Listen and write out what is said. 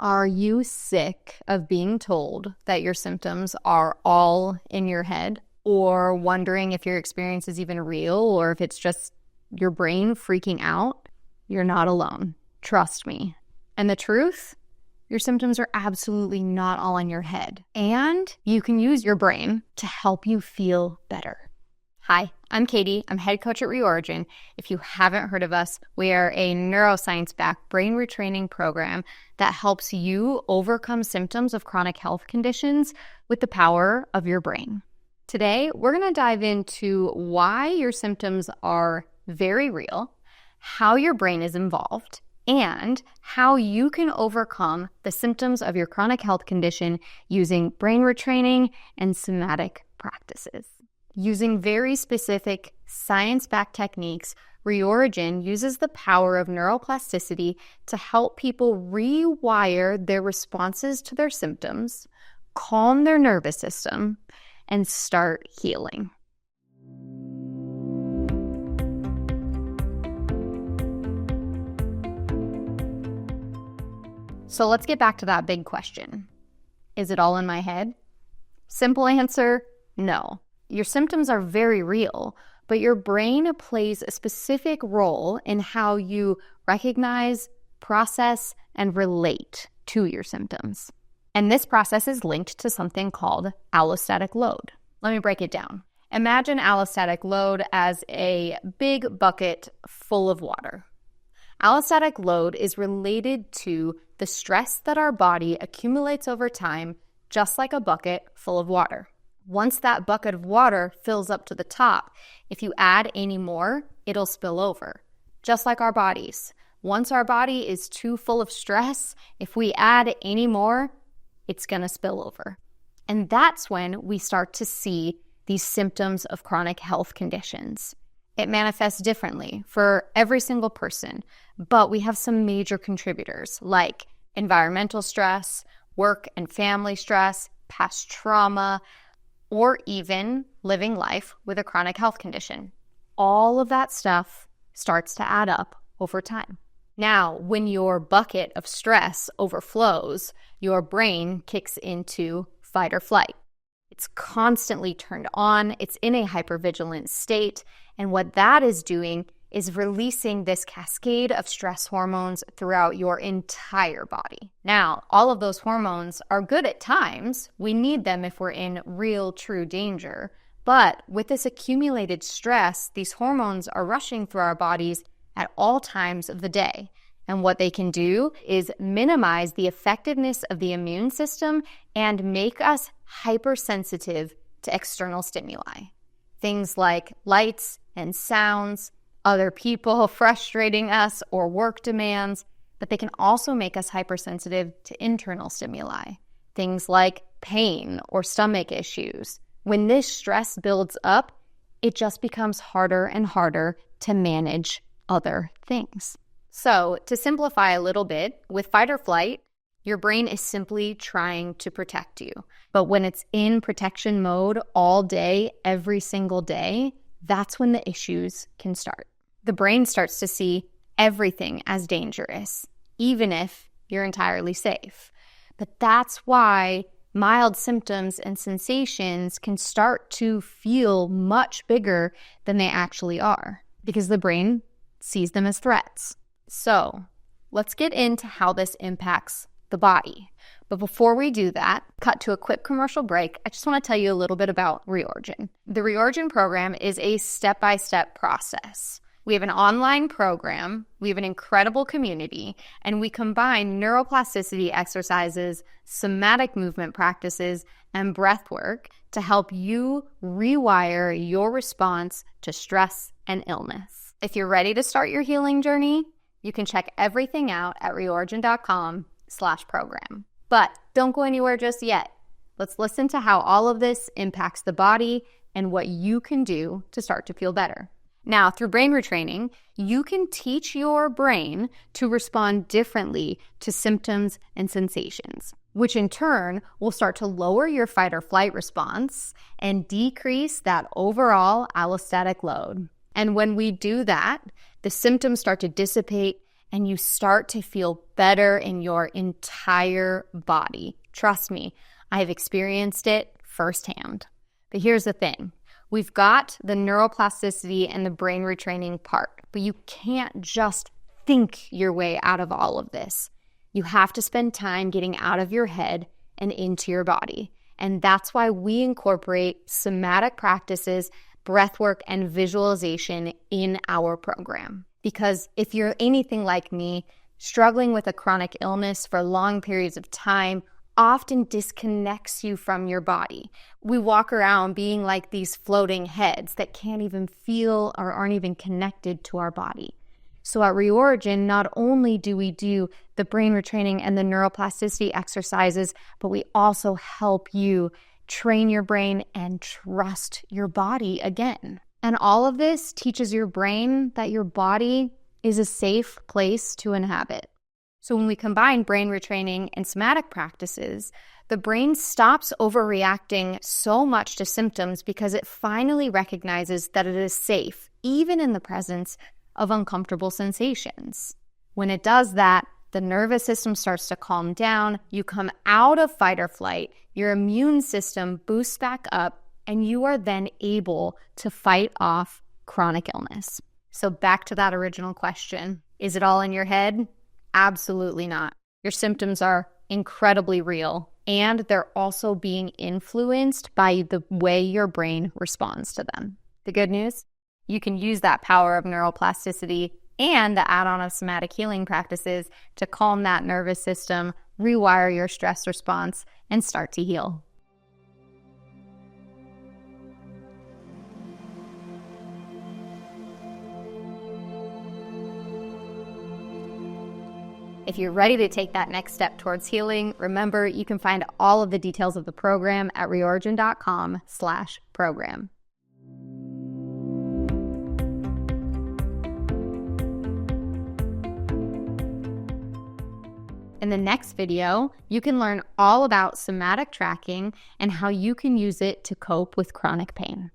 Are you sick of being told that your symptoms are all in your head, or wondering if your experience is even real or if it's just your brain freaking out? You're not alone. Trust me. And the truth? Your symptoms are absolutely not all in your head. And you can use your brain to help you feel better. Hi, I'm Katie. I'm head coach at Rewiring. If you haven't heard of us, we are a neuroscience-backed brain retraining program that helps you overcome symptoms of chronic health conditions with the power of your brain. Today, we're going to dive into why your symptoms are very real, how your brain is involved, and how you can overcome the symptoms of your chronic health condition using brain retraining and somatic practices. Using very specific science-backed techniques, Rewiring uses the power of neuroplasticity to help people rewire their responses to their symptoms, calm their nervous system, and start healing. So let's get back to that big question. Is it all in my head? Simple answer, no. Your symptoms are very real, but your brain plays a specific role in how you recognize, process, and relate to your symptoms. And this process is linked to something called allostatic load. Let me break it down. Imagine allostatic load as a big bucket full of water. Allostatic load is related to the stress that our body accumulates over time, just like a bucket full of water. Once that bucket of water fills up to the top, if you add any more, it'll spill over. Just like our bodies. Once our body is too full of stress, if we add any more, it's going to spill over. And that's when we start to see these symptoms of chronic health conditions. It manifests differently for every single person, but we have some major contributors like environmental stress, work and family stress, past trauma, or even living life with a chronic health condition. All of that stuff starts to add up over time. Now, when your bucket of stress overflows, your brain kicks into fight or flight. It's constantly turned on, it's in a hypervigilant state, and what that is doing is releasing this cascade of stress hormones throughout your entire body. Now, all of those hormones are good at times. We need them if we're in real, true danger. But with this accumulated stress, these hormones are rushing through our bodies at all times of the day. And what they can do is minimize the effectiveness of the immune system and make us hypersensitive to external stimuli. Things like lights and sounds, other people frustrating us, or work demands, but they can also make us hypersensitive to internal stimuli, things like pain or stomach issues. When this stress builds up, it just becomes harder and harder to manage other things. So, to simplify a little bit, with fight or flight, your brain is simply trying to protect you. But when it's in protection mode all day, every single day, that's when the issues can start. The brain starts to see everything as dangerous, even if you're entirely safe. But that's why mild symptoms and sensations can start to feel much bigger than they actually are, because the brain sees them as threats. So, let's get into how this impacts the body. But before we do that, cut to a quick commercial break, I just want to tell you a little bit about Rewiring. The Rewiring program is a step-by-step process. We have an online program, we have an incredible community, and we combine neuroplasticity exercises, somatic movement practices, and breathwork to help you rewire your response to stress and illness. If you're ready to start your healing journey, you can check everything out at rewiring.com/program. But don't go anywhere just yet. Let's listen to how all of this impacts the body and what you can do to start to feel better. Now, through brain retraining, you can teach your brain to respond differently to symptoms and sensations, which in turn will start to lower your fight or flight response and decrease that overall allostatic load. And when we do that, the symptoms start to dissipate and you start to feel better in your entire body. Trust me, I have experienced it firsthand. But here's the thing. We've got the neuroplasticity and the brain retraining part, but you can't just think your way out of all of this. You have to spend time getting out of your head and into your body. And that's why we incorporate somatic practices, breathwork, and visualization in our program. Because if you're anything like me, struggling with a chronic illness for long periods of time often disconnects you from your body. We walk around being like these floating heads that can't even feel or aren't even connected to our body. So at Reorigin, not only do we do the brain retraining and the neuroplasticity exercises, but we also help you train your brain and trust your body again. And all of this teaches your brain that your body is a safe place to inhabit. So when we combine brain retraining and somatic practices, the brain stops overreacting so much to symptoms because it finally recognizes that it is safe, even in the presence of uncomfortable sensations. When it does that, the nervous system starts to calm down, you come out of fight or flight, your immune system boosts back up, and you are then able to fight off chronic illness. So back to that original question, is it all in your head? Absolutely not. Your symptoms are incredibly real, and they're also being influenced by the way your brain responds to them. The good news? You can use that power of neuroplasticity and the add-on of somatic healing practices to calm that nervous system, rewire your stress response, and start to heal. If you're ready to take that next step towards healing, remember you can find all of the details of the program at reorigin.com/program. In the next video, you can learn all about somatic tracking and how you can use it to cope with chronic pain.